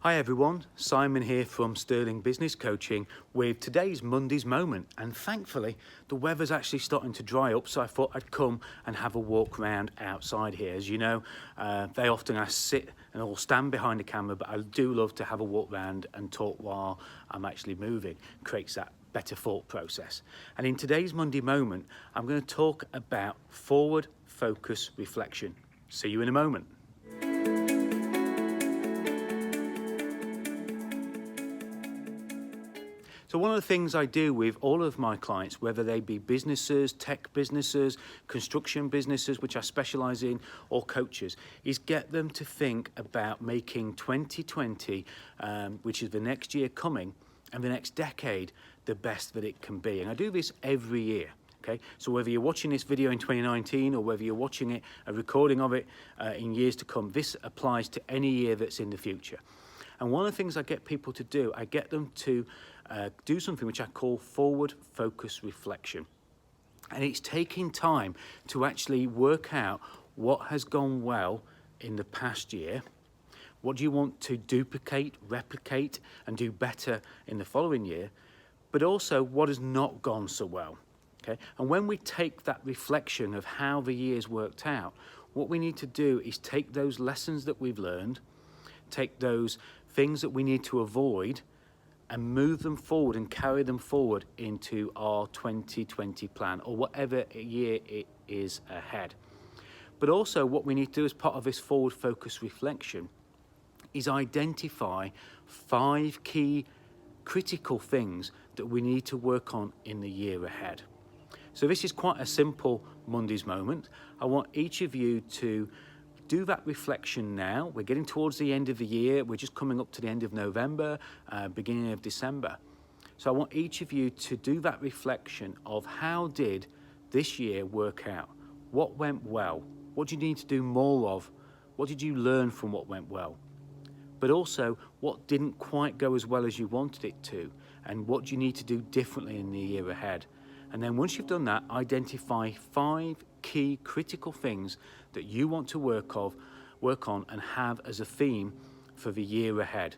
Hi everyone, Simon here from Sterling Business Coaching with today's Monday's Moment, and thankfully the weather's actually starting to dry up, so I thought I'd come and have a walk around outside here. As you know, they often I sit and I'll stand behind the camera, but I do love to have a walk around and talk while I'm actually moving. Creates that better thought process. And in today's Monday Moment, I'm going to talk about forward focus reflection. See you in a moment. So one of the things I do with all of my clients, whether they be businesses, tech businesses, construction businesses, which I specialize in, or coaches, is get them to think about making 2020, which is the next year coming, and the next decade, the best that it can be. And I do this every year. Okay, so whether you're watching this video in 2019 or whether you're watching it, a recording of it in years to come, this applies to any year that's in the future. And one of the things I get people to do, I get them to do something which I call forward focus reflection. And it's taking time to actually work out what has gone well in the past year, what do you want to duplicate, replicate, and do better in the following year, but also what has not gone so well. Okay? And when we take that reflection of how the year's worked out, what we need to do is take those lessons that we've learned, take those things that we need to avoid, and move them forward and carry them forward into our 2020 plan or whatever year it is ahead. But also what we need to do as part of this forward focus reflection is identify 5 key critical things that we need to work on in the year ahead. So this is quite a simple Monday's Moment. I want each of you to do that reflection now. We're getting towards the end of the year. We're just coming up to the end of November, beginning of December. So I want each of you to do that reflection of how did this year work out? What went well? What do you need to do more of? What did you learn from what went well? But also, what didn't quite go as well as you wanted it to? And what do you need to do differently in the year ahead? And then once you've done that, identify 5 key critical things that you want to work on and have as a theme for the year ahead.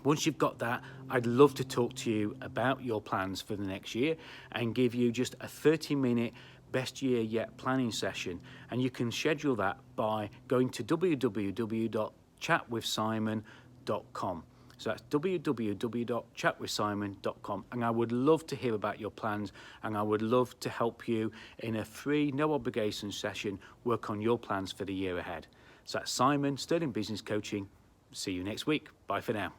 Once you've got that, I'd love to talk to you about your plans for the next year and give you just a 30-minute best year yet planning session. And you can schedule that by going to www.chatwithsimon.com. So that's www.chatwithsimon.com, and I would love to hear about your plans, and I would love to help you in a free, no obligation session work on your plans for the year ahead. So that's Simon, Sterling Business Coaching. See you next week. Bye for now.